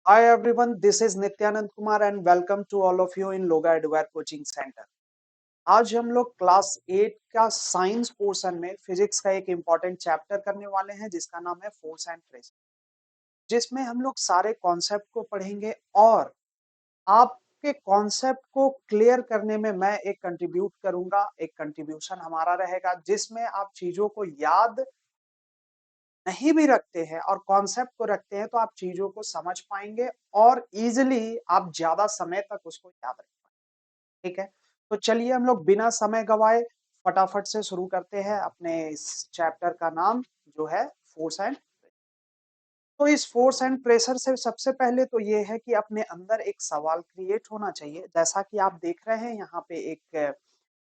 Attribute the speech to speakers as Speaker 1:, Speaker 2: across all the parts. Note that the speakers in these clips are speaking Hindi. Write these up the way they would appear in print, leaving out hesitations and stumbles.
Speaker 1: Hi everyone, this is Nityanand Kumar and welcome to all of you in Loga Edware Coaching Center. आज हम लोग क्लास 8 का साइंस पोर्शन में फिजिक्स का एक इम्पॉर्टेंट चैप्टर करने वाले हैं जिसका नाम है फोर्स एंड प्रेशर, जिसमें हम लोग सारे कॉन्सेप्ट को पढ़ेंगे और आपके कॉन्सेप्ट को क्लियर करने में मैं एक कंट्रीब्यूट करूंगा। एक कंट्रीब्यूशन हमारा रहेगा जिसमें आप चीजों को याद नहीं भी रखते हैं और कॉन्सेप्ट को रखते हैं तो आप चीजों को समझ पाएंगे और इजिली आप ज्यादा समय तक उसको याद रख पाएंगे। ठीक है, तो चलिए हम लोग बिना समय गवाए फटाफट से शुरू करते हैं अपने इस चैप्टर का नाम जो है फोर्स एंड। तो इस फोर्स एंड प्रेशर से सबसे पहले तो ये है कि अपने अंदर एक सवाल क्रिएट होना चाहिए। जैसा कि आप देख रहे हैं यहाँ पे एक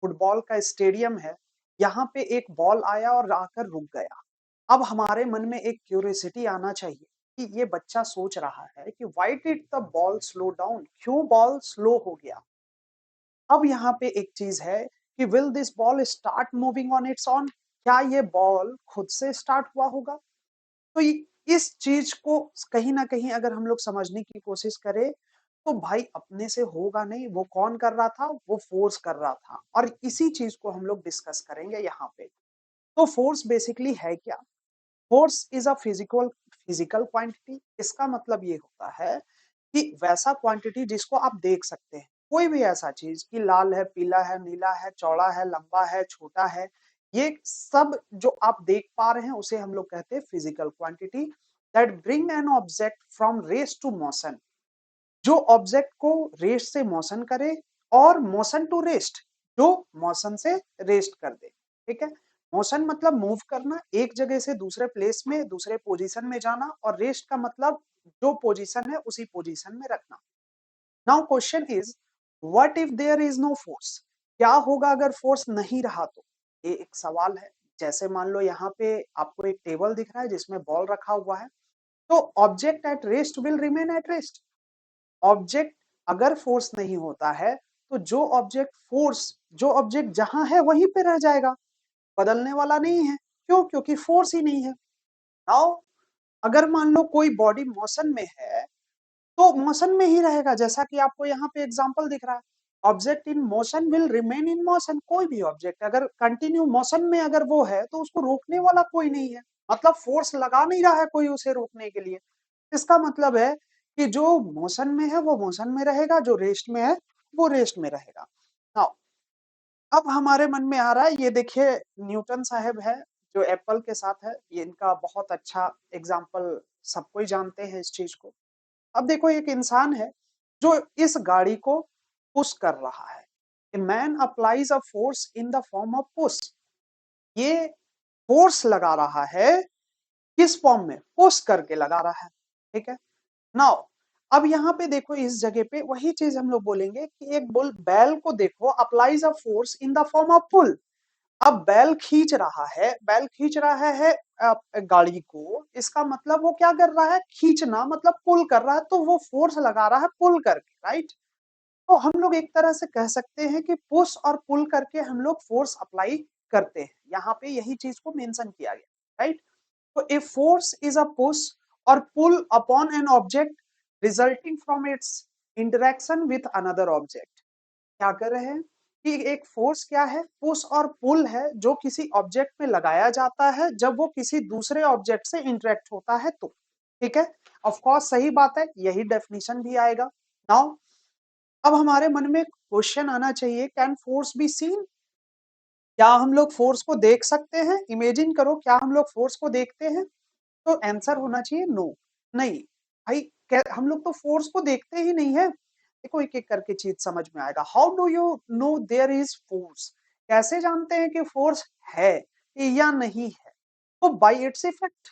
Speaker 1: फुटबॉल का स्टेडियम है, यहाँ पे एक बॉल आया और आकर रुक गया। अब हमारे मन में एक क्यूरियोसिटी आना चाहिए कि ये बच्चा सोच रहा है कि why did the ball slow down, क्यों बॉल स्लो हो गया। अब यहाँ पे एक चीज है कि will this ball start moving on it's on, क्या ये बॉल खुद से स्टार्ट हुआ होगा। तो इस चीज को कहीं ना कहीं अगर हम लोग समझने की कोशिश करें तो भाई अपने से होगा नहीं, वो कौन कर रहा था, वो फोर्स कर रहा था। और इसी चीज को हम लोग डिस्कस करेंगे यहाँ पे। तो फोर्स बेसिकली है क्या? Force is a physical physical quantity. इसका मतलब ये होता है कि वैसा क्वांटिटी जिसको आप देख सकते हैं, कोई भी ऐसा चीज कि लाल है, पीला है, नीला है, चौड़ा है, लंबा है, छोटा है, ये सब जो आप देख पा रहे हैं उसे हम लोग कहते हैं physical quantity. That bring an object from rest to motion, जो ऑब्जेक्ट को रेस्ट से मोशन करे, और मोशन टू रेस्ट, जो मोशन से रेस्ट कर दे। ठीक है, मोशन मतलब मूव करना, एक जगह से दूसरे प्लेस में दूसरे पोजीशन में जाना, और रेस्ट का मतलब जो पोजीशन है उसी पोजीशन में रखना। Now question is, what if there is no force, क्या होगा अगर फोर्स नहीं रहा तो? ये एक सवाल है। जैसे मान लो यहाँ पे आपको एक टेबल दिख रहा है जिसमें बॉल रखा हुआ है, तो object at rest will remain at rest. Object अगर फोर्स नहीं होता है तो जो ऑब्जेक्ट जहां है वहीं पे रह जाएगा, बदलने वाला नहीं है। क्यों? क्योंकि फोर्स ही नहीं है। नाउ अगर मान लो कोई बॉडी मोशन में है तो मोशन में ही रहेगा, जैसा कि आपको यहाँ पे एग्जांपल दिख रहा है। Object in motion will remain in motion. कोई भी ऑब्जेक्ट अगर कंटिन्यू मोशन में अगर वो है तो उसको रोकने वाला कोई नहीं है, मतलब फोर्स लगा नहीं रहा है कोई उसे रोकने के लिए। इसका मतलब है कि जो मोशन में है वो मोशन में रहेगा, जो रेस्ट में है वो रेस्ट में रहेगा। नाउ अब हमारे मन में आ रहा है, ये देखिए न्यूटन साहब है जो एप्पल के साथ है, ये इनका बहुत अच्छा एग्जाम्पल, सबको ही जानते हैं इस चीज को। अब देखो एक इंसान है जो इस गाड़ी को पुश कर रहा है। A man applies a force in the form of push. ये फोर्स लगा रहा है किस फॉर्म में? पुश करके लगा रहा है। ठीक है, नाउ अब यहाँ पे देखो इस जगह पे वही चीज हम लोग बोलेंगे कि एक बुल बैल को देखो, applies a force in the form of pull. अब बैल खींच रहा है गाड़ी को, इसका मतलब वो क्या कर रहा है? खींचना मतलब पुल कर रहा है, तो वो फोर्स लगा रहा है पुल करके, राइट। तो हम लोग एक तरह से कह सकते हैं कि पुश और पुल करके हम लोग फोर्स अप्लाई करते हैं। यहाँ पे यही चीज को मेंशन किया गया, राइट। तो a force is a push और pull upon an object resulting from its interaction with another object. क्या कर रहे हैं कि एक फोर्स क्या है? पुश और पुल है, जो किसी ऑब्जेक्ट पे लगाया जाता है जब वो किसी दूसरे ऑब्जेक्ट से इंटरेक्ट होता है तो। ठीक है, ऑफ कोर्स सही बात है, यही डेफिनेशन भी आएगा। नाउ अब हमारे मन में क्वेश्चन आना चाहिए, कैन फोर्स बी सीन? क्या हम लोग फोर्स को देख सकते हैं? इमेजिन करो, क्या हम लोग फोर्स को देखते हैं? तो आंसर होना चाहिए नो, नहीं भाई। हम लोग तो फोर्स को देखते ही नहीं है। देखो एक एक करके चीज समझ में आएगा। How do you know there is force? कैसे जानते हैं कि फोर्स है या नहीं है? तो बाई इट्स इफेक्ट,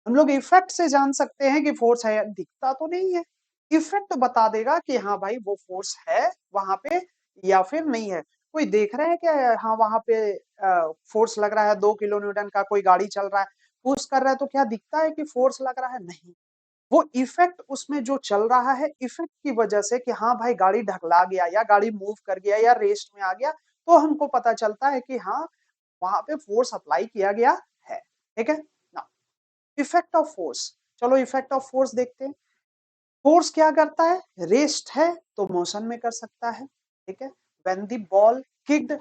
Speaker 1: हम लोग इफेक्ट से जान सकते हैं कि फोर्स है। दिखता तो नहीं है, इफेक्ट बता देगा कि हाँ भाई वो फोर्स है वहां पे या फिर नहीं है। कोई देख रहे हैं क्या? हाँ वहां पे फोर्स लग रहा है 2 किलो न्यूटन का, कोई गाड़ी चल रहा है पुश कर रहा है, तो क्या दिखता है कि फोर्स लग रहा है? नहीं। वो इफेक्ट उसमें जो चल रहा है, इफेक्ट की वजह से कि हाँ भाई गाड़ी ढकला गया या गाड़ी मूव कर गया या रेस्ट में आ गया, तो हमको पता चलता है कि हाँ वहां पे फोर्स अप्लाई किया गया है। ठीक है ना, इफेक्ट ऑफ फोर्स। चलो इफेक्ट ऑफ फोर्स देखते हैं। फोर्स क्या करता है, रेस्ट है तो मोशन में कर सकता है, ठीक है। When the ball kicked,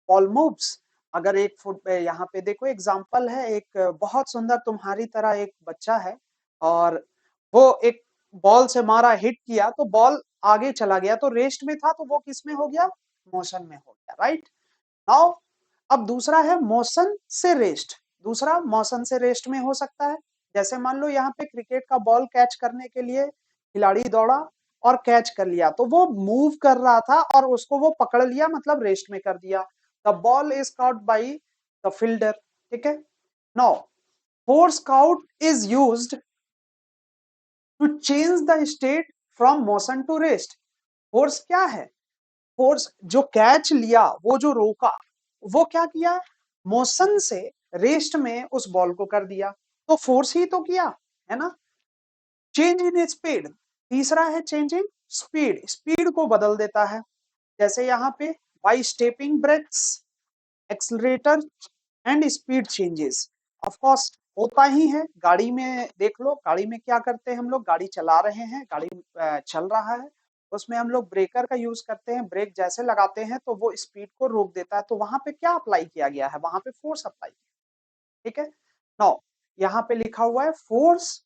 Speaker 1: ball moves. अगर एक फुट यहाँ पे देखो एग्जांपल है, एक बहुत सुंदर तुम्हारी तरह एक बच्चा है और वो एक बॉल से मारा, हिट किया तो बॉल आगे चला गया, तो रेस्ट में था तो वो किस में हो गया, मोशन में हो गया, राइट। नाउ अब दूसरा है मोशन से रेस्ट। दूसरा मोशन से रेस्ट में हो सकता है, जैसे मान लो यहाँ पे क्रिकेट का बॉल कैच करने के लिए खिलाड़ी दौड़ा और कैच कर लिया, तो वो मूव कर रहा था और उसको वो पकड़ लिया, मतलब रेस्ट में कर दिया। The ball is caught by the fielder, ठीक है। Now force caught is used to change the state from motion to rest. Force क्या है, फोर्स जो कैच लिया, वो जो रोका, वो क्या किया, मोशन से रेस्ट में उस बॉल को कर दिया, तो फोर्स ही तो किया, है ना। चेंज इन स्पीड, तीसरा है चेंज इन स्पीड, स्पीड को बदल देता है। जैसे यहाँ पे by stepping brakes, accelerator and speed changes. Of course होता ही है, गाड़ी में देख लो, गाड़ी में क्या करते हैं हम लोग, गाड़ी चला रहे हैं, गाड़ी चल रहा है, उसमें हम लोग ब्रेकर का यूज करते हैं, ब्रेक जैसे लगाते हैं तो वो स्पीड को रोक देता है, तो वहां पे क्या अप्लाई किया गया है, वहां पे फोर्स अप्लाई, ठीक है। नाउ यहाँ पे लिखा हुआ है फोर्स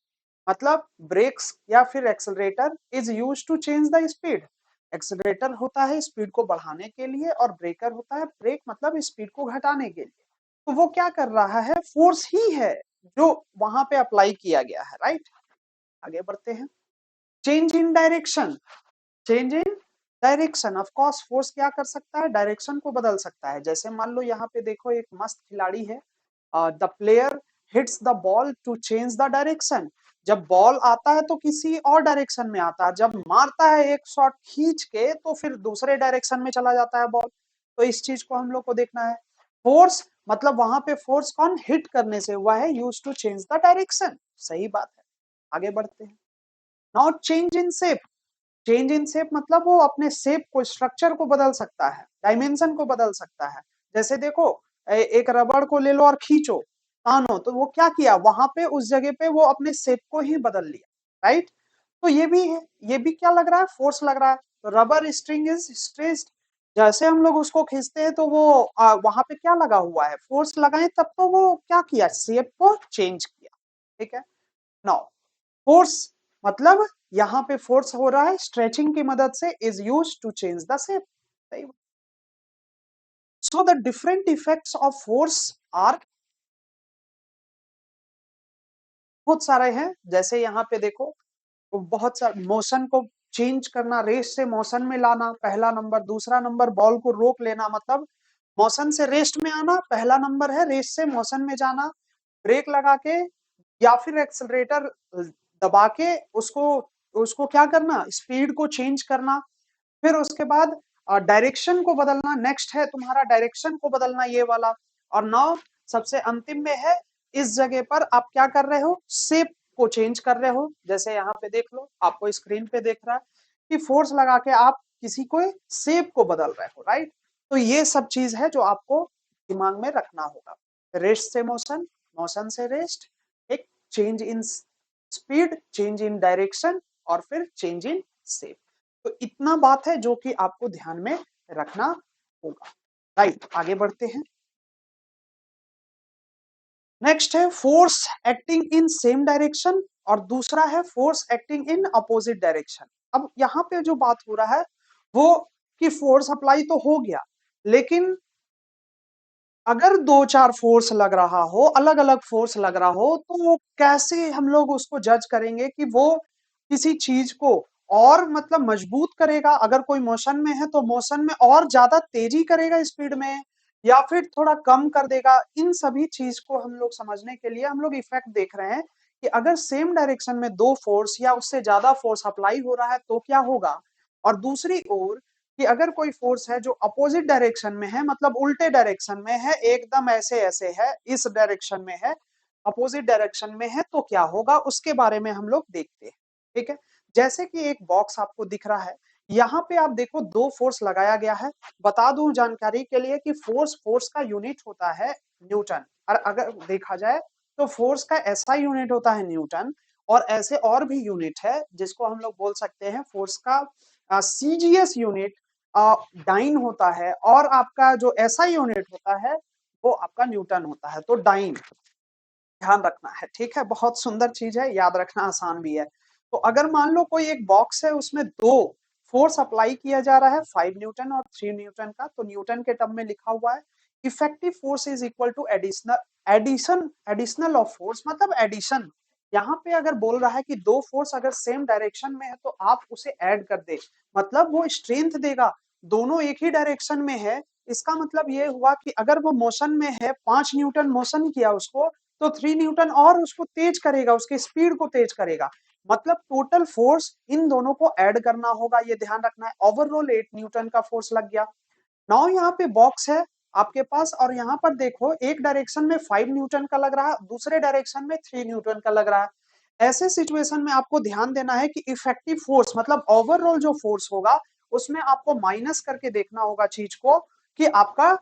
Speaker 1: मतलब ब्रेक्स या फिर accelerator is use to change the speed. Accelerator होता है स्पीड को बढ़ाने के लिए और ब्रेकर होता है, ब्रेक मतलब स्पीड को घटाने के लिए। तो वो क्या कर रहा है, फोर्स ही है जो वहां पे अप्लाई किया गया है, राइट। आगे बढ़ते हैं। Change in direction, change in direction, of course force क्या कर सकता है, डायरेक्शन को बदल सकता है। जैसे मान लो यहाँ पे देखो एक मस्त खिलाड़ी है, the player hits the ball to change the direction. जब बॉल आता है तो किसी और डायरेक्शन में आता है, जब मारता है एक शॉट खींच के तो फिर दूसरे डायरेक्शन में चला जाता है बॉल। तो इस चीज को हम लोग को देखना है। फोर्स मतलब वहां पे फोर्स कौन हिट करने से हुआ है, use to change the direction, सही बात है। आगे बढ़ते हैं। Now change in shape, change in shape मतलब वो अपने शेप को, स्ट्रक्चर को बदल सकता है, डायमेंशन को बदल सकता है। जैसे देखो एक रबड़ को ले लो और खींचो, तानो, तो वो क्या किया, वहां पे उस जगह पे वो अपने शेप को ही बदल लिया, राइट। तो ये भी है, ये भी क्या लग रहा है, फोर्स लग रहा है। तो रबर स्ट्रिंग इज स्ट्रेच्ड, जैसे हम लोग उसको खींचते हैं तो वो वहां पे क्या लगा हुआ है, फोर्स लगाए, तब तो वो क्या किया, शेप को चेंज किया, ठीक है। नाउ फोर्स मतलब यहाँ पे फोर्स हो रहा है स्ट्रेचिंग की मदद से, is use to change the shape. So the different effects of force are, बहुत सारे हैं। जैसे यहाँ पे देखो बहुत सारे, मोशन को चेंज करना, रेस्ट से मोशन में लाना पहला नंबर, दूसरा नंबर बॉल को रोक लेना, मतलब मोशन से रेस्ट में आना पहला नंबर है, रेस्ट से मोशन में जाना, ब्रेक लगा के या फिर एक्सलरेटर दबा के उसको उसको क्या करना, स्पीड को चेंज करना। फिर उसके बाद डायरेक्शन को बदलना, नेक्स्ट है तुम्हारा डायरेक्शन को बदलना, ये वाला। और नाउ सबसे अंतिम में है, इस जगह पर आप क्या कर रहे हो, शेप को चेंज कर रहे हो। जैसे यहाँ पे देख लो, आपको स्क्रीन पे देख रहा है कि फोर्स लगा के आप किसी को शेप को बदल रहे हो, राइट। तो ये सब चीज है जो आपको दिमाग में रखना होगा। रेस्ट से मोशन, मोशन से रेस्ट, एक change in speed, change in direction, और फिर चेंज इन शेप। तो इतना बात है जो कि आपको ध्यान में रखना होगा, राइट। आगे बढ़ते हैं। नेक्स्ट है force acting in same direction, और दूसरा है force acting in opposite direction. अब यहाँ पे जो बात हो रहा है वो कि फोर्स अप्लाई तो हो गया, लेकिन अगर दो चार फोर्स लग रहा हो, अलग अलग फोर्स लग रहा हो, तो वो कैसे हम लोग उसको जज करेंगे कि वो किसी चीज को और मतलब मजबूत करेगा, अगर कोई मोशन में है तो मोशन में और ज्यादा तेजी करेगा स्पीड में, या फिर थोड़ा कम कर देगा। इन सभी चीज को हम लोग समझने के लिए हम लोग इफेक्ट देख रहे हैं कि अगर सेम डायरेक्शन में दो फोर्स या उससे ज्यादा फोर्स अप्लाई हो रहा है तो क्या होगा। और दूसरी ओर कि अगर कोई फोर्स है जो अपोजिट डायरेक्शन में है, मतलब उल्टे डायरेक्शन में है, एकदम ऐसे ऐसे है, इस डायरेक्शन में है, अपोजिट डायरेक्शन में है, तो क्या होगा उसके बारे में हम लोग देखते हैं, ठीक है। जैसे कि एक बॉक्स आपको दिख रहा है, यहाँ पे आप देखो दो फोर्स लगाया गया है। बता दूं जानकारी के लिए कि फोर्स, फोर्स का यूनिट होता है न्यूटन, और अगर देखा जाए तो फोर्स का ऐसा यूनिट होता है न्यूटन, और ऐसे और भी यूनिट है जिसको हम लोग बोल सकते हैं फोर्स का सीजीएस यूनिट डाइन होता है, और आपका जो एसआई यूनिट होता है वो आपका न्यूटन होता है। तो डाइन ध्यान रखना है, ठीक है, बहुत सुंदर चीज है, याद रखना आसान भी है। तो अगर मान लो कोई एक बॉक्स है, उसमें दो फोर्स अप्लाई किया जा रहा है, 5 न्यूटन और 3 न्यूटन का, तो न्यूटन के टर्म में लिखा हुआ है effective force is equal to additional of force, मतलब एडिशन। यहाँ पे अगर बोल रहा है कि दो फोर्स अगर सेम डायरेक्शन में है तो आप उसे ऐड कर दे, मतलब वो स्ट्रेंथ देगा, दोनों एक ही डायरेक्शन में है। इसका मतलब ये हुआ कि अगर वो मोशन में है, 5 न्यूटन मोशन किया उसको, तो 3 न्यूटन और उसको तेज करेगा, उसकी स्पीड को तेज करेगा, मतलब टोटल फोर्स इन दोनों को ऐड करना होगा, ये ध्यान रखना है। ओवरऑल 8 न्यूटन का फोर्स लग गया। नाउ यहाँ पे बॉक्स है आपके पास, और यहाँ पर देखो एक डायरेक्शन में 5 न्यूटन का लग रहा है, दूसरे डायरेक्शन में 3 न्यूटन का लग रहा है। ऐसे सिचुएशन में आपको ध्यान देना है कि इफेक्टिव फोर्स मतलब ओवरऑल जो फोर्स होगा उसमें आपको माइनस करके देखना होगा चीज को, कि आपका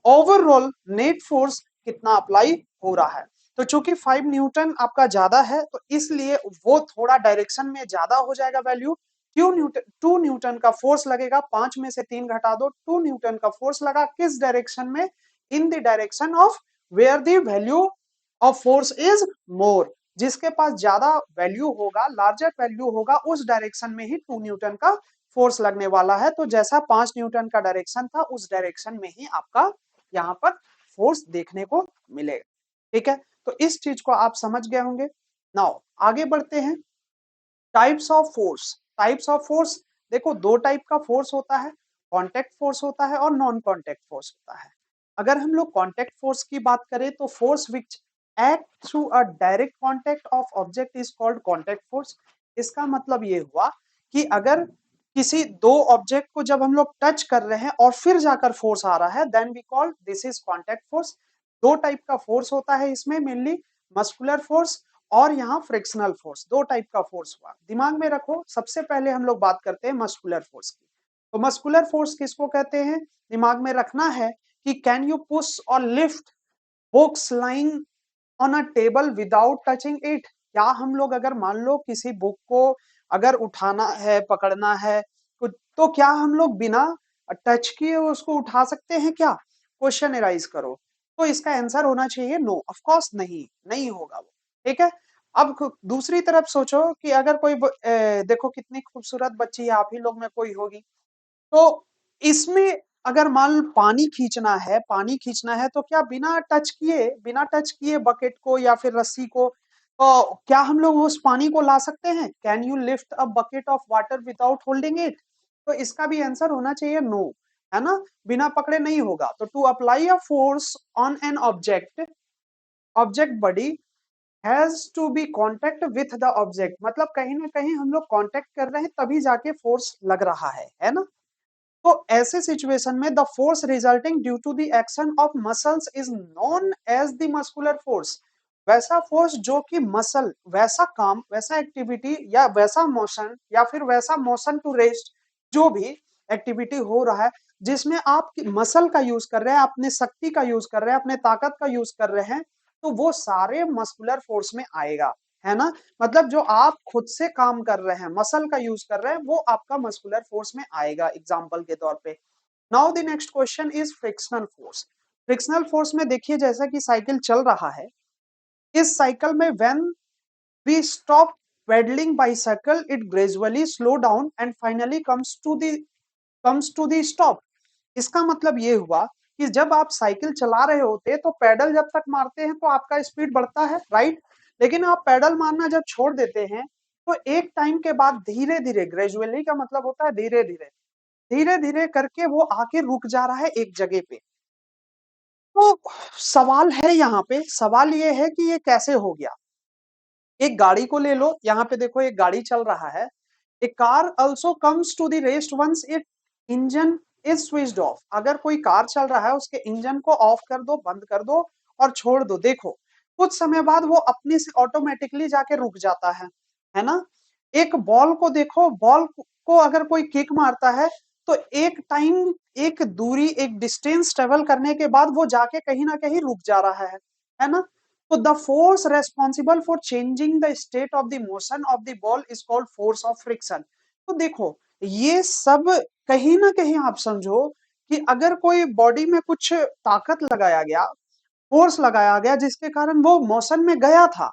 Speaker 1: ओवरऑल नेट फोर्स कितना अप्लाई हो रहा है। तो चूंकि 5 न्यूटन आपका ज्यादा है तो इसलिए वो थोड़ा डायरेक्शन में ज्यादा हो जाएगा वैल्यू। 2 न्यूटन का फोर्स लगेगा, 5 में से 3 घटा दो, 2 न्यूटन का फोर्स लगा, किस डायरेक्शन में? In the direction of where the value of force is more, जिसके पास ज्यादा वैल्यू होगा, लार्जर वैल्यू होगा, उस डायरेक्शन में ही 2 न्यूटन का फोर्स लगने वाला है। तो जैसा 5 न्यूटन का डायरेक्शन था उस डायरेक्शन में ही आपका यहाँ पर फोर्स देखने को मिलेगा, ठीक है। तो इस चीज को आप समझ गए होंगे। नाउ आगे बढ़ते हैं, types of force. Types of force, देखो दो टाइप का फोर्स होता है, कांटेक्ट फोर्स होता है और नॉन कांटेक्ट फोर्स होता है। अगर हम लोग कांटेक्ट फोर्स की बात करें तो force which act through a direct contact of object is called contact force. इसका मतलब ये हुआ कि अगर किसी दो ऑब्जेक्ट को जब हम लोग टच कर रहे हैं और फिर जाकर फोर्स आ रहा है, then we call this is contact force. दो टाइप का फोर्स होता है इसमें, मेनली मस्कुलर फोर्स और यहाँ फ्रिक्शनल फोर्स, दो टाइप का फोर्स हुआ, दिमाग में रखो। सबसे पहले हम लोग बात करते हैं मस्कुलर फोर्स की। तो मस्कुलर फोर्स किसको कहते हैं, दिमाग में रखना है कि कैन यू पुश और lift books lying on a table without touching it. क्या हम लोग अगर मान लो किसी बुक को अगर उठाना है, पकड़ना है, तो क्या हम लोग बिना टच किए उसको उठा सकते हैं क्या? क्वेश्चन एराइज करो। तो इसका आंसर होना चाहिए नो, ऑफ कोर्स नहीं, नहीं होगा वो, ठीक है। अब दूसरी तरफ सोचो कि अगर कोई देखो कितनी खूबसूरत बच्ची है, आप ही लोग में कोई होगी, तो इसमें अगर मान लो पानी खींचना है तो क्या बिना टच किए बकेट को या फिर रस्सी को, तो क्या हम लोग उस पानी को ला सकते हैं? Can you lift a bucket of water without holding it? तो इसका भी आंसर होना चाहिए नो, है ना, बिना पकड़े नहीं होगा। तो to apply a force on an object body has to be contact with the object, मतलब कहीं ना कहीं हम लोग कॉन्टेक्ट कर रहे हैं तभी जाके फोर्स लग रहा है ना। तो ऐसे सिचुएशन में the force resulting due to the action of muscles is known as the muscular force. वैसा फोर्स जो कि मसल, वैसा काम, वैसा एक्टिविटी या वैसा मोशन या फिर वैसा मोशन टू रेस्ट, जो भी एक्टिविटी हो रहा है जिसमें आप मसल का यूज कर रहे हैं, अपने शक्ति का यूज कर रहे हैं, अपने ताकत का यूज कर रहे हैं, तो वो सारे मस्कुलर फोर्स में आएगा, है ना। मतलब जो आप खुद से काम कर रहे हैं, मसल का यूज कर रहे हैं, वो आपका मस्कुलर फोर्स में आएगा एग्जांपल के तौर पे। Now the next question is frictional force. Frictional force में देखिए, जैसा कि साइकिल चल रहा है, इस साइकिल में when we stop pedalling bicycle it gradually slow down and finally comes to the stop. इसका मतलब ये हुआ कि जब आप साइकिल चला रहे होते तो पैडल जब तक मारते हैं तो आपका स्पीड बढ़ता है, राइट। लेकिन आप पैडल मारना जब छोड़ देते हैं तो एक टाइम के बाद धीरे धीरे, ग्रेजुअली का मतलब होता है धीरे धीरे, धीरे धीरे करके वो आके रुक जा रहा है एक जगह पे। तो सवाल है, यहाँ पे सवाल ये है कि ये कैसे हो गया। एक गाड़ी को ले लो, यहाँ पे देखो एक गाड़ी चल रहा है। A car also comes to the rest once it engine is switched off. अगर कोई कार चल रहा है उसके इंजन को ऑफ कर दो, बंद कर दो और छोड़ दो, देखो कुछ समय बाद वो अपने से ऑटोमेटिकली जाके रुक जाता है ना। एक बॉल को देखो, बॉल को अगर कोई किक मारता है तो एक टाइम, एक दूरी, एक डिस्टेंस ट्रेवल करने के बाद वो जाके कहीं ना कहीं रुक जा रहा है ना। तो the force responsible for changing the state of the motion of the ball is called force of friction. तो देखो ये सब कहीं ना कहीं आप समझो कि अगर कोई बॉडी में कुछ ताकत लगाया गया, फोर्स लगाया गया जिसके कारण वो मोशन में गया था,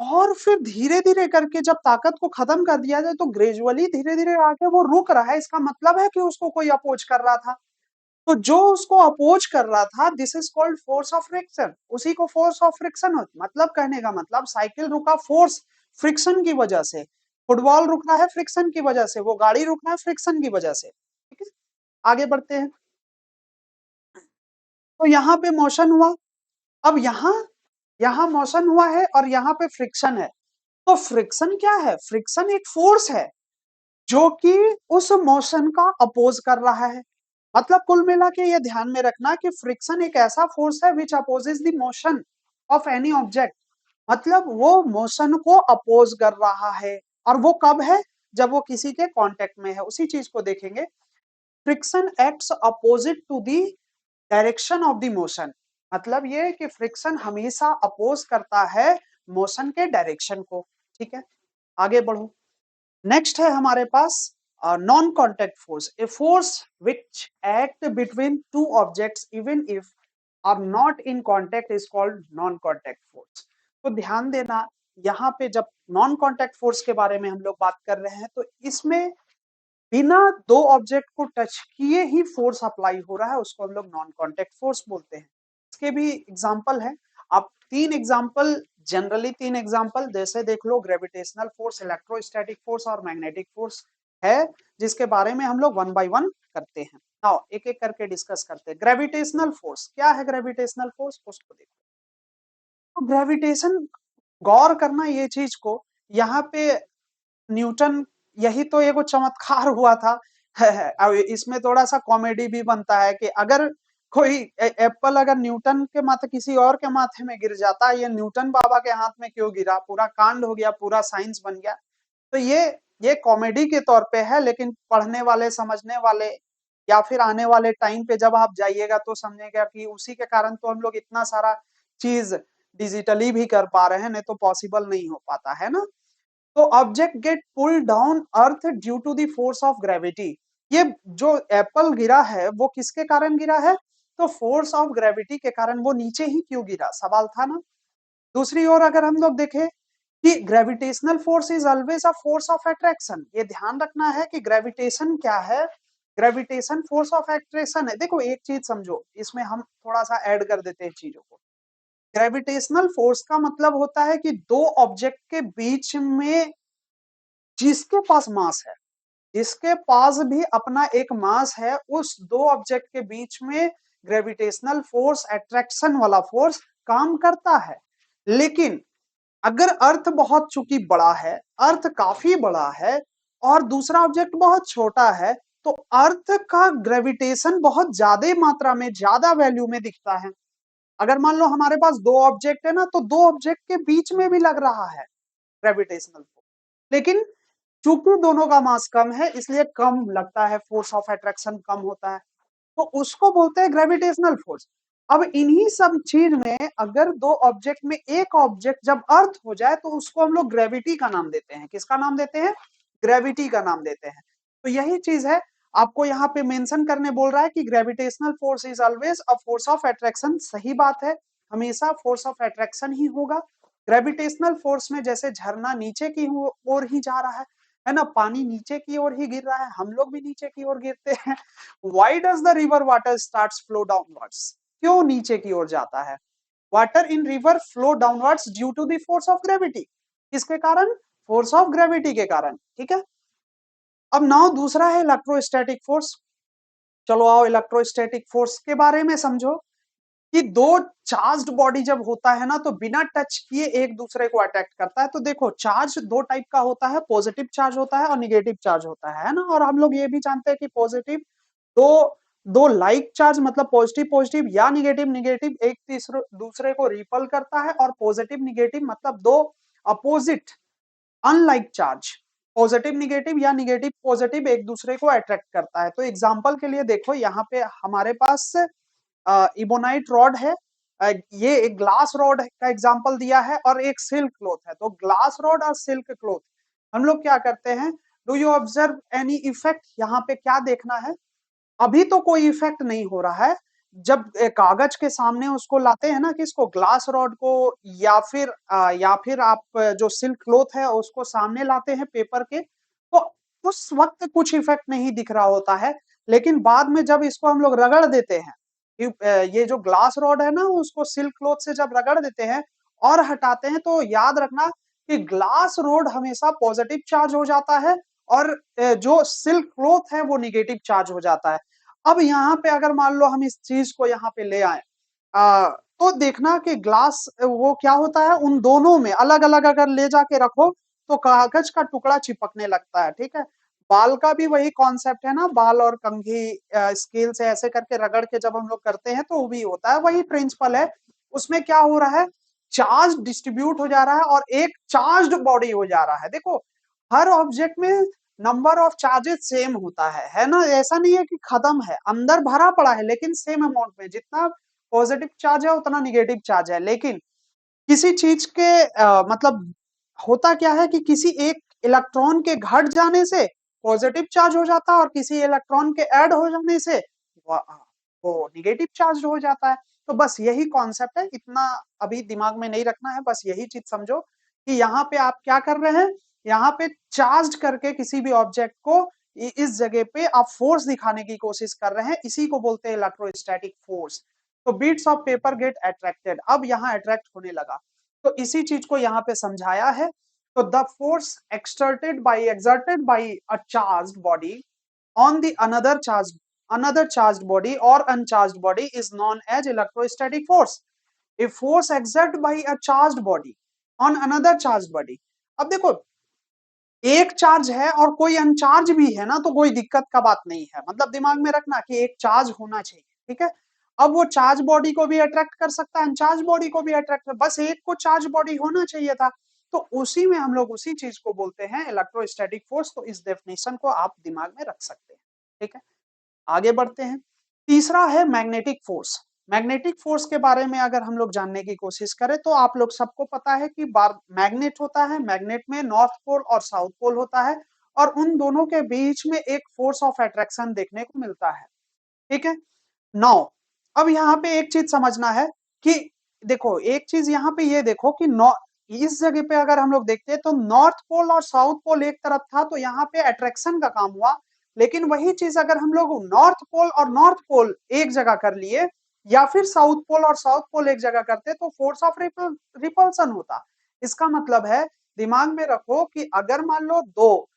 Speaker 1: और फिर धीरे धीरे करके जब ताकत को खत्म कर दिया जाए तो ग्रेजुअली धीरे धीरे आके वो रुक रहा है, इसका मतलब है कि उसको कोई अपोज कर रहा था। तो जो उसको अपोज कर रहा था this is called force of friction, उसी को फोर्स ऑफ फ्रिक्शन मतलब कहने का मतलब साइकिल रुका फोर्स फ्रिक्शन की वजह से, फुटबॉल रुक रहा है फ्रिक्शन की वजह से, वो गाड़ी रुक रहा है फ्रिक्शन की वजह से। ठीक है, आगे बढ़ते हैं। तो यहाँ पे मोशन हुआ, अब यहाँ मोशन हुआ है और यहाँ पे फ्रिक्शन है। तो फ्रिक्शन क्या है? फ्रिक्शन एक फोर्स है जो कि उस मोशन का अपोज कर रहा है। मतलब कुल मिला के ये ध्यान में रखना कि फ्रिक्शन एक ऐसा फोर्स है which opposes the motion of any object. मतलब वो मोशन को अपोज कर रहा है, और वो कब है? जब वो किसी के कांटेक्ट में है। उसी चीज को देखेंगे, friction acts opposite to the direction of the motion. मतलब ये कि फ्रिक्शन हमेशा अपोज करता है मोशन के डायरेक्शन को। ठीक है, आगे बढ़ो। नेक्स्ट है हमारे पास non contact force, a force which act between two objects even if are not in contact is called non contact force. तो ध्यान देना, यहाँ पे जब नॉन कॉन्टेक्ट फोर्स के बारे में हम लोग बात कर रहे हैं तो इसमें बिना दो ऑब्जेक्ट को टच किए ही फोर्स अप्लाई हो रहा है, उसको हम लोग नॉन कॉन्टेक्ट फोर्स बोलते हैं। इसके भी एग्जाम्पल है, आप तीन एग्जाम्पल, जनरली तीन एग्जाम्पल जैसे देख लो, ग्रेविटेशनल फोर्स, इलेक्ट्रोस्टैटिक फोर्स और मैग्नेटिक फोर्स है, जिसके बारे में हम लोग वन बाय वन करते हैं। नाउ एक एक करके डिस्कस करते हैं। ग्रेविटेशनल फोर्स क्या है? ग्रेविटेशनल फोर्स उसको देखो। तो ग्रेविटेशन, गौर करना ये चीज को, यहाँ पे न्यूटन, यही तो एगो चमत्कार हुआ था। अब इसमें थोड़ा सा कॉमेडी भी बनता है कि अगर कोई एप्पल अगर न्यूटन के माथे, किसी और के माथे में गिर जाता, ये न्यूटन बाबा के हाथ में क्यों गिरा? पूरा कांड हो गया, पूरा साइंस बन गया। तो ये कॉमेडी के तौर पे है, लेकिन पढ़ने वाले, समझने वाले, या फिर आने वाले टाइम पे जब आप जाइएगा तो समझेगा कि उसी के कारण तो हम लोग इतना सारा चीज डिजिटली भी कर पा रहे हैं, नहीं तो पॉसिबल नहीं हो पाता है ना। तो object get pull down earth due to the force of gravity. ये जो एप्पल गिरा है वो किसके कारण गिरा है? तो फोर्स ऑफ ग्रेविटी के कारण। वो नीचे ही क्यों गिरा, सवाल था ना। दूसरी ओर अगर हम लोग देखें कि gravitational force is always a force of attraction, ये ध्यान रखना है कि ग्रेविटेशन क्या है? ग्रेविटेशन फोर्स ऑफ अट्रैक्शन है। देखो एक चीज समझो, इसमें हम थोड़ा सा ऐड कर देते हैं चीजों को। ग्रेविटेशनल फोर्स का मतलब होता है कि दो ऑब्जेक्ट के बीच में जिसके पास मास है, जिसके पास भी अपना एक मास है, उस दो ऑब्जेक्ट के बीच में ग्रेविटेशनल फोर्स, अट्रैक्शन वाला फोर्स काम करता है। लेकिन अगर अर्थ बहुत चूंकि बड़ा है, अर्थ काफी बड़ा है, और दूसरा ऑब्जेक्ट बहुत छोटा है, तो अर्थ का ग्रेविटेशन बहुत ज्यादा मात्रा में, ज्यादा वैल्यू में दिखता है। अगर मान लो हमारे पास दो ऑब्जेक्ट है ना, तो दो ऑब्जेक्ट के बीच में भी लग रहा है ग्रेविटेशनल फोर्स, लेकिन चूंकि दोनों का मास कम है इसलिए कम लगता है, फोर्स ऑफ अट्रैक्शन कम होता है, तो उसको बोलते हैं ग्रेविटेशनल फोर्स। अब इन्हीं सब चीज में अगर दो ऑब्जेक्ट में एक ऑब्जेक्ट जब अर्थ हो जाए तो उसको हम लोग ग्रेविटी का नाम देते हैं। किसका नाम देते हैं? ग्रेविटी का नाम देते हैं। तो यही चीज है, आपको यहाँ पे मेंशन करने बोल रहा है कि gravitational force is always a force of attraction. सही बात है, हमेशा फोर्स ऑफ अट्रैक्शन ही होगा। ग्रेविटेशनल फोर्स में जैसे झरना नीचे की ओर ही जा रहा है ना, पानी नीचे की ओर ही गिर रहा है, हम लोग भी नीचे की ओर गिरते हैं। Why does the river water starts flow downwards? क्यों नीचे की ओर जाता है? Water in river flow downwards due to the force of gravity. किसके कारण? फोर्स ऑफ ग्रेविटी के कारण। ठीक है, अब नाउ दूसरा है इलेक्ट्रोस्टैटिक फोर्स। चलो आओ इलेक्ट्रोस्टैटिक फोर्स के बारे में समझो कि दो चार्ज्ड बॉडी जब होता है ना, तो बिना टच किए एक दूसरे को अट्रैक्ट करता है। तो देखो चार्ज दो टाइप का होता है, पॉजिटिव चार्ज होता है और निगेटिव चार्ज होता है ना। और हम लोग ये भी जानते हैं कि पॉजिटिव, दो दो लाइक चार्ज मतलब पॉजिटिव पॉजिटिव या निगेटिव निगेटिव एक तीसरे दूसरे को रिपल करता है, और पॉजिटिव निगेटिव मतलब दो opposite unlike charge, positive negative या निगेटिव पॉजिटिव एक दूसरे को अट्रैक्ट करता है। तो एग्जांपल के लिए देखो यहाँ पे हमारे पास इबोनाइट रॉड है, ये एक ग्लास रॉड का एग्जांपल दिया है और एक सिल्क क्लॉथ है। तो ग्लास रॉड और सिल्क क्लॉथ हम लोग क्या करते हैं, do you observe any effect? यहाँ पे क्या देखना है, अभी तो कोई इफेक्ट नहीं हो रहा है। जब कागज के सामने उसको लाते हैं ना, किसको, ग्लास रॉड को, या फिर आप जो सिल्क क्लॉथ है उसको सामने लाते हैं पेपर के, तो उस वक्त कुछ इफेक्ट नहीं दिख रहा होता है। लेकिन बाद में जब इसको हम लोग रगड़ देते हैं, ये जो ग्लास रॉड है ना उसको सिल्क क्लॉथ से जब रगड़ देते हैं और हटाते हैं, तो याद रखना कि ग्लास रॉड हमेशा पॉजिटिव चार्ज हो जाता है और जो सिल्क क्लॉथ है वो निगेटिव चार्ज हो जाता है। अब यहाँ पे अगर मान लो हम इस चीज को यहाँ पे ले आए, तो देखना कि ग्लास वो क्या होता है, उन दोनों में अलग अलग अगर ले जाके रखो तो कागज का टुकड़ा चिपकने लगता है। ठीक है, बाल का भी वही कॉन्सेप्ट है ना, बाल और कंघी स्केल से ऐसे करके रगड़ के जब हम लोग करते हैं तो वो भी होता है, वही प्रिंसिपल है। उसमें क्या हो रहा है, चार्ज डिस्ट्रीब्यूट हो जा रहा है और एक चार्ज्ड बॉडी हो जा रहा है। देखो हर ऑब्जेक्ट में नंबर ऑफ चार्जेस सेम होता है ना, ऐसा नहीं है कि खत्म है, अंदर भरा पड़ा है लेकिन सेम अमाउंट में, जितना पॉजिटिव चार्ज है उतना निगेटिव चार्ज है। लेकिन किसी चीज के मतलब होता क्या है कि किसी एक इलेक्ट्रॉन के घट जाने से पॉजिटिव चार्ज हो जाता है और किसी इलेक्ट्रॉन के ऐड हो जाने से वो निगेटिव चार्ज हो जाता है। तो बस यही कॉन्सेप्ट है, इतना अभी दिमाग में नहीं रखना है, बस यही चीज समझो कि यहाँ पे आप क्या कर रहे हैं, यहाँ पे चार्ज करके किसी भी ऑब्जेक्ट को इस जगह पे आप फोर्स दिखाने की कोशिश कर रहे हैं, इसी को बोलते हैं इलेक्ट्रोस्टैटिक फोर्स। तो bits of paper get attracted, अब यहाँ अट्रैक्ट होने लगा, तो इसी चीज को यहाँ पे समझाया है। तो the force exerted by a charged body on the another charged body or uncharged body is known as electrostatic force. A force exerted by a charged body on another charged body, अब देखो एक चार्ज है और कोई अनचार्ज भी है ना, तो कोई दिक्कत का बात नहीं है, मतलब दिमाग में रखना कि एक चार्ज होना चाहिए। ठीक है, अब वो चार्ज बॉडी को भी अट्रैक्ट कर सकता है, अनचार्ज बॉडी को भी अट्रैक्ट कर, बस एक को चार्ज बॉडी होना चाहिए था। तो उसी में हम लोग उसी चीज को बोलते हैं इलेक्ट्रोस्टैटिक फोर्स। तो इस डेफिनेशन को आप दिमाग में रख सकते हैं। ठीक है, आगे बढ़ते हैं। तीसरा है मैग्नेटिक फोर्स। मैग्नेटिक फोर्स के बारे में अगर हम लोग जानने की कोशिश करें तो आप लोग सबको पता है कि मैग्नेट होता है, मैग्नेट में नॉर्थ पोल और साउथ पोल होता है और उन दोनों के बीच में एक फोर्स ऑफ अट्रैक्शन देखने को मिलता है। ठीक है, नाउ अब यहाँ पे एक चीज समझना है कि देखो एक चीज यहाँ पे ये देखो कि इस जगह पे अगर हम लोग देखते हैं तो नॉर्थ पोल और साउथ पोल एक तरफ था तो यहाँ पे अट्रैक्शन का काम हुआ। लेकिन वही चीज अगर हम लोग नॉर्थ पोल एक जगह कर लिए या फिर साउथ पोल और साउथ पोल एक जगह करते तो फोर्स ऑफ रिपल्सन होता। इसका मतलब है, दिमाग में रखो कि अगर मान लो दो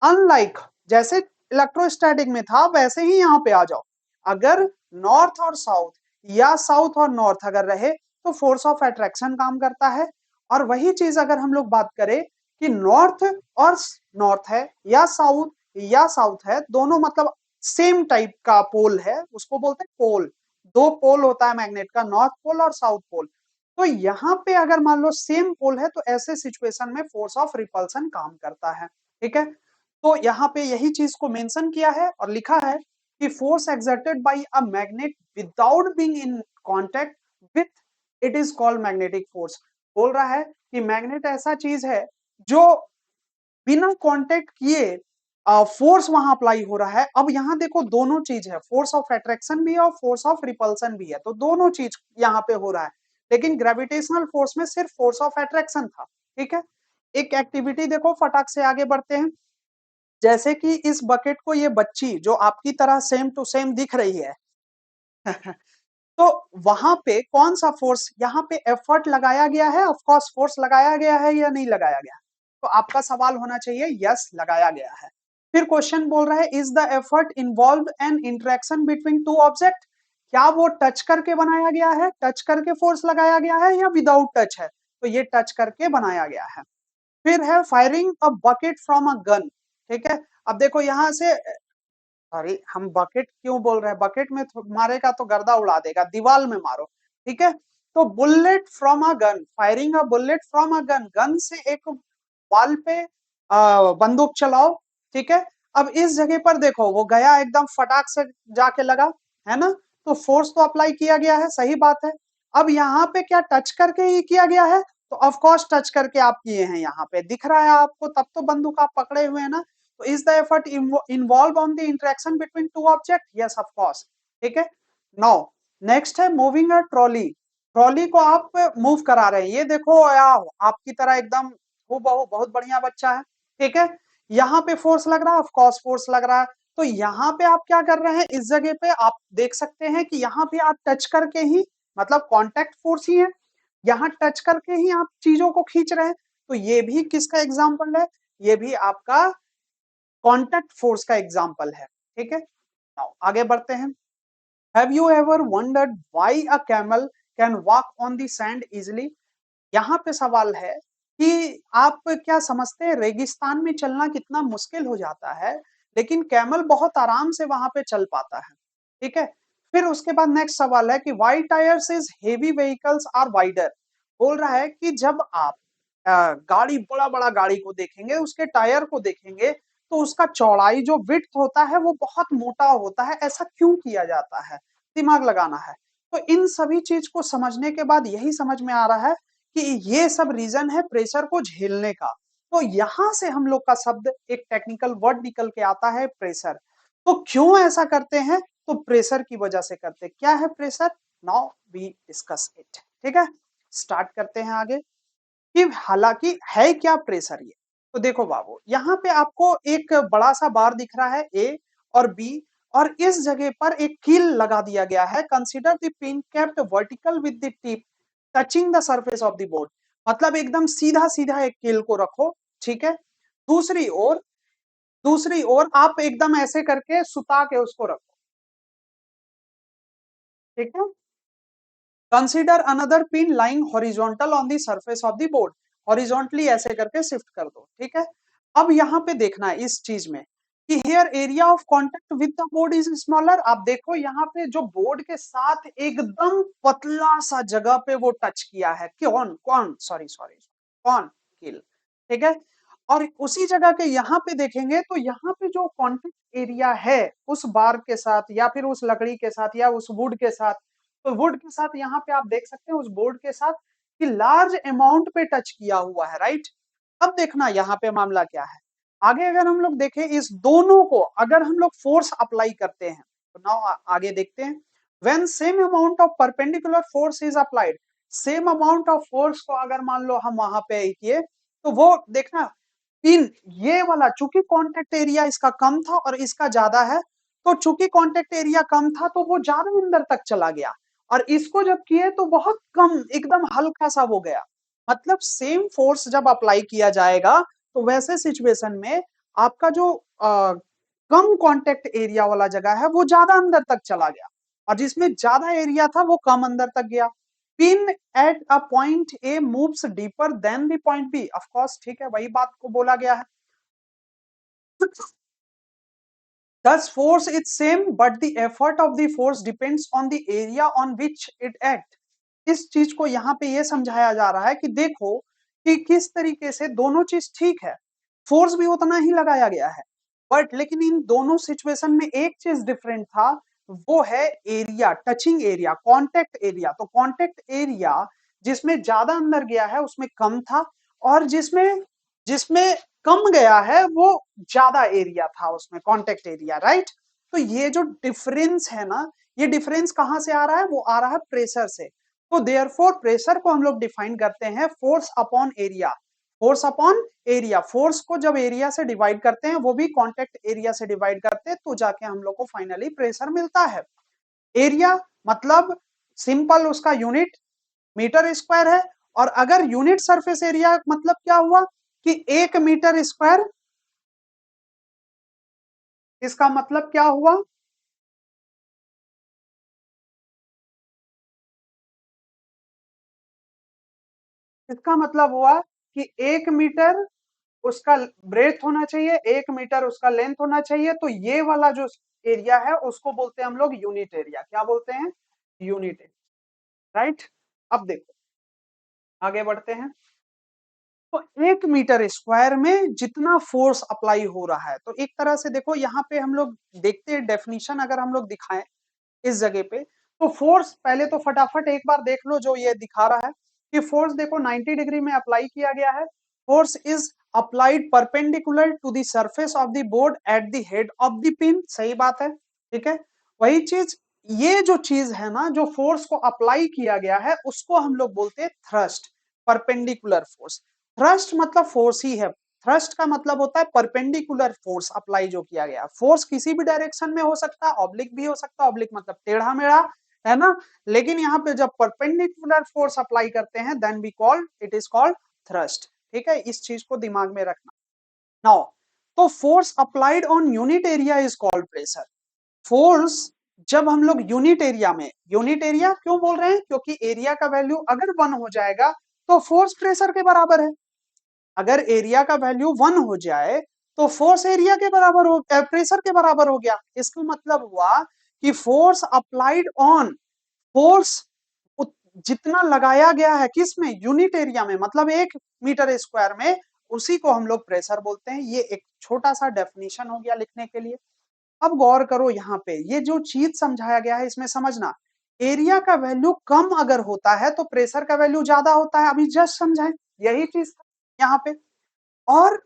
Speaker 1: अनलाइक, जैसे इलेक्ट्रोस्टैटिक में था वैसे ही यहाँ पे आ जाओ, अगर नॉर्थ और साउथ या साउथ और नॉर्थ अगर रहे तो फोर्स ऑफ अट्रैक्शन काम करता है। और वही चीज अगर हम लोग बात करें कि नॉर्थ और नॉर्थ है या साउथ है, दोनों मतलब सेम टाइप का पोल है, उसको बोलते हैं पोल। दो पोल होता है मैग्नेट का, नॉर्थ पोल और साउथ पोल। तो यहाँ पे अगर मान लो सेम पोल है तो ऐसे सिचुएशन में फोर्स ऑफ रिपल्सन काम करता है। ठीक है, तो यहाँ पे यही चीज को मेंशन किया है और लिखा है कि force exerted by a magnet without being in contact with it is called magnetic force. बोल रहा है कि मैग्नेट ऐसा चीज है जो बिना कांटेक्ट किए फोर्स वहां अप्लाई हो रहा है। अब यहाँ देखो दोनों चीज है, फोर्स ऑफ अट्रैक्शन भी है और फोर्स ऑफ रिपल्सन भी है, तो दोनों चीज यहाँ पे हो रहा है। लेकिन ग्रेविटेशनल फोर्स में सिर्फ फोर्स ऑफ अट्रैक्शन था। ठीक है, एक एक्टिविटी देखो, फटाक से आगे बढ़ते हैं। जैसे कि इस बकेट को ये बच्ची जो आपकी तरह सेम टू सेम दिख रही है तो वहां पे कौन सा फोर्स, यहाँ पे एफर्ट लगाया गया है, ऑफ कोर्स फोर्स लगाया गया है या नहीं लगाया गया? तो आपका सवाल होना चाहिए यस लगाया गया है। फिर क्वेश्चन बोल रहा है is the effort involve N interaction between two object, क्या वो टच करके बनाया गया है, टच करके फोर्स लगाया गया है या विदाउट टच है? तो ये टच करके बनाया गया है। फिर है firing a bucket from a gun. ठीक है, अब देखो यहाँ से, सॉरी हम बकेट क्यों बोल रहे हैं, बकेट में मारेगा तो गर्दा उड़ा देगा, दीवार में मारो। ठीक है, तो bullet from a gun, firing a bullet from a gun, gun से एक वॉल पे बंदूक चलाओ। ठीक है, अब इस जगह पर देखो वो गया एकदम फटाक से जाके लगा, है ना, तो फोर्स तो अप्लाई किया गया है, सही बात है। अब यहाँ पे क्या टच करके ही किया गया है? तो ऑफ कोर्स टच करके आप किए हैं, यहाँ पे दिख रहा है आपको, तब तो बंदूक आप पकड़े हुए हैं ना। तो is the effort involve on the interaction between two object? Yes of course. ठीक है, नाउ नेक्स्ट है मूविंग अ ट्रॉली। ट्रॉली को आप मूव करा रहे हैं, ये देखो यार आपकी तरह एकदम हूबहू बहुत बढ़िया बच्चा है। ठीक है, यहाँ पे फोर्स लग रहा है, ऑफ कोर्स फोर्स लग रहा है। तो यहाँ पे आप क्या कर रहे हैं, इस जगह पे आप देख सकते हैं कि यहाँ पे आप टच करके ही, मतलब कांटेक्ट फोर्स ही है, यहाँ टच करके ही आप चीजों को खींच रहे हैं। तो ये भी किसका एग्जाम्पल है? ये भी आपका कांटेक्ट फोर्स का एग्जाम्पल है। ठीक है, Now, आगे बढ़ते हैं। Have you ever wondered why a camel can walk on the sand easily? यहाँ पे सवाल है कि आप क्या समझते हैं रेगिस्तान में चलना कितना मुश्किल हो जाता है, लेकिन कैमल बहुत आराम से वहां पे चल पाता है। ठीक है, फिर उसके बाद नेक्स्ट सवाल है कि why tyres is heavy vehicles are wider? बोल रहा है कि जब आप गाड़ी, बड़ा बड़ा गाड़ी को देखेंगे, उसके टायर को देखेंगे, तो उसका चौड़ाई जो विड्थ होता है वो बहुत मोटा होता है, ऐसा क्यों किया जाता है? दिमाग लगाना है। तो इन सभी चीज को समझने के बाद यही समझ में आ रहा है कि ये सब रीजन है प्रेशर को झेलने का। तो यहां से हम लोग का शब्द एक टेक्निकल वर्ड निकल के आता है, प्रेशर। तो क्यों ऐसा करते हैं? तो प्रेशर की वजह से करते हैं। क्या है pressure? Now we discuss it. ठीक है, स्टार्ट करते हैं आगे कि हालांकि है क्या प्रेशर ये। तो देखो बाबू, यहाँ पे आपको एक बड़ा सा बार दिख रहा है, ए और बी, और इस जगह पर एक कील लगा दिया गया है। Consider the pin kept vertical with the tip touching the surface of the board. मतलब एकदम सीधा सीधा एक कील को रखो। ठीक है, दूसरी ओर, दूसरी ओर आप एकदम ऐसे करके सुता के उसको रखो। ठीक है, consider another pin lying horizontal on the surface of the board. Horizontally ऐसे करके शिफ्ट कर दो। ठीक है, अब यहाँ पे देखना है इस चीज में कि here area of contact with the board is smaller. आप देखो यहाँ पे जो बोर्ड के साथ एकदम पतला सा जगह पे वो टच किया है, कौन कौन सॉरी सॉरी कौन किल। ठीक है, और उसी जगह के यहाँ पे देखेंगे तो यहाँ पे जो कॉन्टेक्ट एरिया है उस बार के साथ, या फिर उस लकड़ी के साथ, या उस वुड के साथ, तो वुड के साथ यहाँ पे आप देख सकते हैं उस बोर्ड के साथ कि लार्ज अमाउंट पे टच किया हुआ है, राइट। अब देखना यहाँ पे मामला क्या है। आगे अगर हम लोग देखें इस दोनों को, अगर हम लोग फोर्स अप्लाई करते हैं, तो नाउ आगे देखते हैं। When same amount of perpendicular force is applied, same amount of force को अगर मान लो हम वहां पे किए, तो वो देखना इन ये वाला, चूंकि कांटेक्ट एरिया इसका कम था और इसका ज्यादा है, तो चूंकि कांटेक्ट एरिया कम था तो वो ज्यादा अंदर तक चला गया, और इसको जब किए तो बहुत कम, एकदम हल्का सा हो गया। मतलब सेम फोर्स जब अप्लाई किया जाएगा तो वैसे सिचुएशन में आपका जो कम कांटेक्ट एरिया वाला जगह है वो ज्यादा अंदर तक चला गया, और जिसमें ज्यादा एरिया था वो कम अंदर तक गया। Pin at a point A moves deeper than the point B, of course ठीक है, वही बात को बोला गया है। Thus force is same but the effort of the force depends on the area on which it act। इस चीज को यहाँ पे ये समझाया जा रहा है कि देखो कि किस तरीके से दोनों चीज ठीक है, फोर्स भी उतना ही लगाया गया है, बट लेकिन इन दोनों सिचुएशन में एक चीज डिफरेंट था, वो है area, touching area, contact area. तो कांटेक्ट एरिया जिसमें ज्यादा अंदर गया है उसमें कम था, और जिसमें जिसमें कम गया है वो ज्यादा एरिया था उसमें, कांटेक्ट एरिया, राइट। तो ये जो डिफरेंस है ना, ये डिफरेंस कहां से आ रहा है? वो आ रहा है प्रेशर से। तो देयरफॉर प्रेशर को हम लोग डिफाइन करते हैं force upon area. Force upon area, force को जब एरिया से डिवाइड करते हैं, वो भी कांटेक्ट एरिया से डिवाइड करते हैं, तो जाके हम लोग को फाइनली प्रेशर मिलता है। एरिया मतलब सिंपल उसका यूनिट मीटर स्क्वायर है, और अगर यूनिट सरफेस एरिया मतलब क्या हुआ कि 1 मीटर स्क्वायर, इसका मतलब क्या हुआ? इसका मतलब हुआ कि 1 मीटर उसका ब्रेथ होना चाहिए, 1 मीटर उसका लेंथ होना चाहिए। तो ये वाला जो एरिया है उसको बोलते हैं हम लोग यूनिट एरिया। क्या बोलते हैं? Unit area, right. अब देखो आगे बढ़ते हैं। तो 1 मीटर स्क्वायर में जितना फोर्स अप्लाई हो रहा है, तो एक तरह से देखो यहाँ पे हम लोग देखते हैं डेफिनेशन, अगर हम लोग दिखाएं इस जगह पे, तो फोर्स पहले तो फटाफट एक बार देख लो, जो ये दिखा रहा है कि फोर्स देखो 90 डिग्री में अप्लाई किया गया है। Force is applied perpendicular to the surface of the board at the head of the pin. सही बात है, ठीक है। वही चीज, ये जो चीज है ना, जो फोर्स को अप्लाई किया गया है उसको हम लोग बोलते हैं थ्रस्ट, परपेंडिकुलर फोर्स। थ्रस्ट मतलब फोर्स ही है। थ्रस्ट का मतलब होता है परपेंडिकुलर फोर्स अप्लाई जो किया गया। फोर्स किसी भी डायरेक्शन में हो सकता है, ऑब्लिक भी हो सकता है, ऑब्लिक मतलब टेढ़ा मेढ़ा, है ना। लेकिन यहाँ पे जब परपेंडिकुलर फोर्स अप्लाई करते हैं then we call it is called thrust. ठीक है, इस चीज को दिमाग में रखना। नाउ, तो force applied on unit area is called pressure. Force जब हम लोग यूनिट एरिया में, यूनिट एरिया क्यों बोल रहे हैं, क्योंकि एरिया का वैल्यू अगर 1 हो जाएगा तो फोर्स प्रेशर के बराबर है। अगर एरिया का वैल्यू 1 हो जाए तो फोर्स एरिया के बराबर हो, प्रेशर के बराबर हो गया। इसका मतलब हुआ कि फोर्स अप्लाइड ऑन, फोर्स जितना लगाया गया है किस में, यूनिट एरिया में, मतलब 1 मीटर स्क्वायर में, उसी को हम लोग प्रेशर बोलते हैं। ये एक छोटा सा डेफिनेशन हो गया लिखने के लिए। अब गौर करो यहाँ पे, ये जो चीज समझाया गया है इसमें समझना, एरिया का वैल्यू कम अगर होता है तो प्रेशर का वैल्यू ज्यादा होता है, अभी जस्ट समझाएं, यही चीज था यहाँ पे। और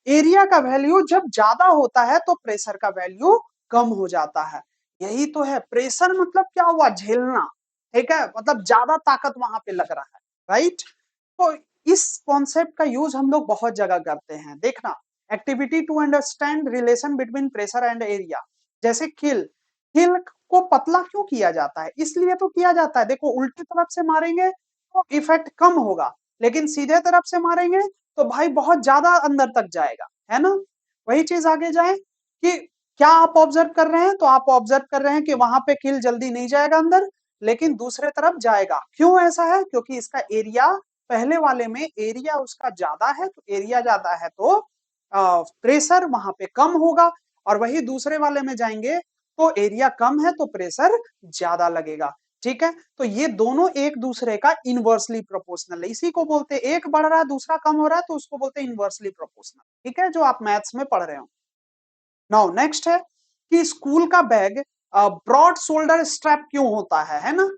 Speaker 1: एरिया का वैल्यू जब ज्यादा होता है तो प्रेशर का वैल्यू कम हो जाता है। यही तो है प्रेशर, मतलब क्या हुआ, झेलना। ठीक है, मतलब ज्यादा ताकत वहां पे लग रहा है, राइट। तो इस कॉन्सेप्ट का यूज हम लोग बहुत जगह करते हैं, देखना। Activity to understand relation between pressure and area, जैसे किल, किल को पतला क्यों किया जाता है, इसलिए तो किया जाता है, देखो उल्टी तरफ से मारेंगे तो इफेक्ट कम होगा, लेकिन सीधे तरफ से मारेंगे तो भाई बहुत ज्यादा अंदर तक जाएगा, है ना। वही चीज आगे जाए कि क्या आप ऑब्जर्व कर रहे हैं, तो आप ऑब्जर्व कर रहे हैं कि वहां पे किल जल्दी नहीं जाएगा अंदर, लेकिन दूसरे तरफ जाएगा। क्यों ऐसा है, क्योंकि इसका एरिया, पहले वाले में एरिया उसका ज्यादा है, तो एरिया ज्यादा है तो प्रेशर वहां पे कम होगा, और वही दूसरे वाले में जाएंगे तो एरिया कम है तो प्रेशर ज्यादा लगेगा। ठीक है, तो ये दोनों एक दूसरे का इनवर्सली प्रोपोर्शनल है, इसी को बोलते हैं, एक बढ़ रहा है दूसरा कम हो रहा है तो उसको बोलते हैं इनवर्सली प्रोपोर्शनल। ठीक है, जो आप मैथ्स में पढ़ रहे हो। नाउ नेक्स्ट है कि स्कूल का बैग ब्रॉड शोल्डर स्ट्रैप क्यों होता है ना।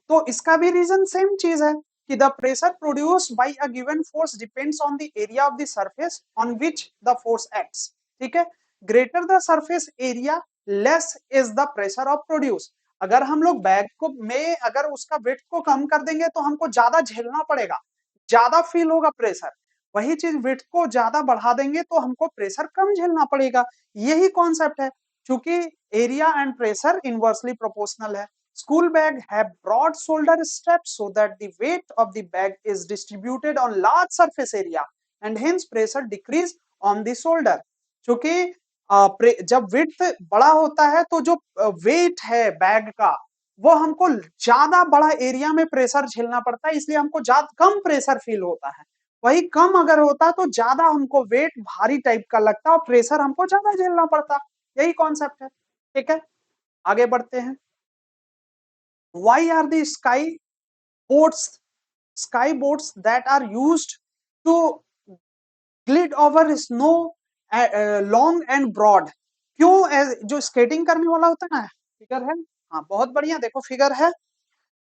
Speaker 1: तो इसका भी रीजन सेम चीज है कि the pressure produced by a given force depends on the area of the surface on which the force acts. ठीक है, greater the surface area less is the pressure of produce. अगर हम लोग बैग को में अगर उसका वेट को कम कर देंगे तो हमको ज्यादा झेलना पड़ेगा, ज्यादा फील होगा प्रेशर। वही चीज वेट को ज्यादा बढ़ा देंगे तो हमको प्रेशर कम झेलना पड़ेगा। यही कॉन्सेप्ट है, क्योंकि area and pressure inversely proportional है। School bag have broad shoulder straps so that the weight of the bag is distributed on large surface area and hence pressure decrease on the shoulder। क्योंकि जब width बड़ा होता है तो जो वेट है बैग का वो हमको ज्यादा बड़ा एरिया में प्रेशर झेलना पड़ता है, इसलिए हमको ज्यादा कम प्रेशर फील होता है। वही कम अगर होता तो ज्यादा हमको वेट भारी टाइप का लगता और प्रेशर हमको ज्यादा झेलना पड़ता। यही कॉन्सेप्ट है। ठीक है, आगे बढ़ते हैं। Why are the sky boats that are used to glide over snow long and broad? क्यों जो स्केटिंग करने वाला होता है ना, फिगर है, हाँ बहुत बढ़िया, देखो फिगर है,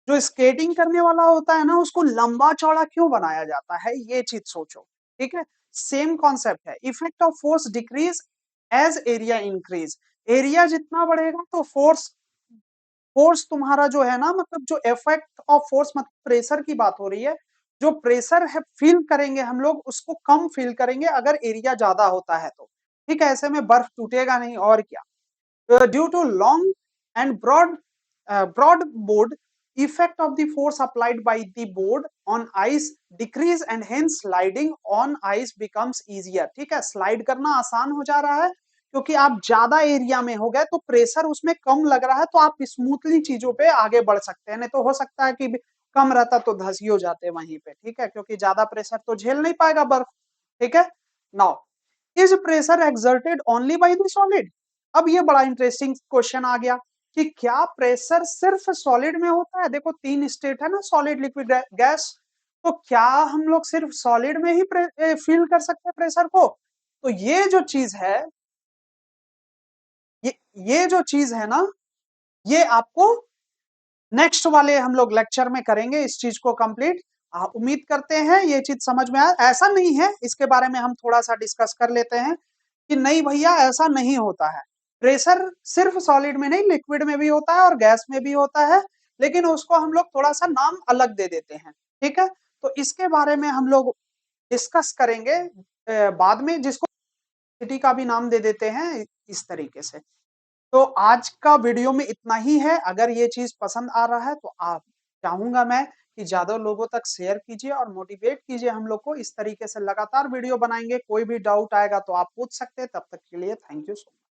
Speaker 1: जो स्केटिंग करने वाला होता है ना उसको लंबा चौड़ा क्यों बनाया जाता है, ये चीज सोचो। ठीक है, सेम कॉन्सेप्ट है। Effect of force decrease as area increase, area जितना बढ़ेगा तो फोर्स, फोर्स तुम्हारा जो है ना, मतलब जो इफेक्ट ऑफ फोर्स, मतलब प्रेशर की बात हो रही है, जो प्रेशर है फील करेंगे हम लोग उसको कम फील करेंगे अगर एरिया ज्यादा होता है तो। ठीक है, ऐसे में बर्फ टूटेगा नहीं और क्या। Due to long and broad board, effect of the force applied by the board on ice decrease and hence sliding on ice becomes easier। ठीक है, स्लाइड करना आसान हो जा रहा है क्योंकि आप ज्यादा एरिया में हो गए तो प्रेशर उसमें कम लग रहा है, तो आप स्मूथली चीजों पे आगे बढ़ सकते हैं। नहीं तो हो सकता है कि कम रहता तो धसी हो जाते वहीं पे। ठीक है, क्योंकि ज्यादा प्रेशर तो झेल नहीं पाएगा बर्फ। ठीक है, now is pressure exerted only by the solid. अब ये बड़ा इंटरेस्टिंग क्वेश्चन आ गया कि क्या प्रेशर सिर्फ सॉलिड में होता है। देखो 3 स्टेट है ना, सॉलिड लिक्विड गैस, तो क्या हम लोग सिर्फ सॉलिड में ही फील कर सकते हैं प्रेशर को। तो ये जो चीज है, ये ये जो चीज है ना, ये आपको नेक्स्ट वाले हम लोग लेक्चर में करेंगे इस चीज को कंप्लीट। उम्मीद करते हैं ये चीज समझ में आया। ऐसा नहीं है, इसके बारे में हम थोड़ा सा डिस्कस कर लेते हैं कि नहीं भैया ऐसा नहीं होता है। प्रेशर सिर्फ सॉलिड में नहीं, लिक्विड में भी होता है और गैस में भी होता है, लेकिन उसको हम लोग थोड़ा सा नाम अलग दे देते हैं। ठीक है, तो इसके बारे में हम लोग डिस्कस करेंगे बाद में, जिसको सिटी का भी नाम दे देते हैं इस तरीके से। तो आज का वीडियो में इतना ही है। अगर ये चीज पसंद आ रहा है तो आप, चाहूंगा मैं कि ज्यादा लोगों तक शेयर कीजिए और मोटिवेट कीजिए हम लोग को। इस तरीके से लगातार वीडियो बनाएंगे। कोई भी डाउट आएगा तो आप पूछ सकते हैं। तब तक के लिए थैंक यू सो मच।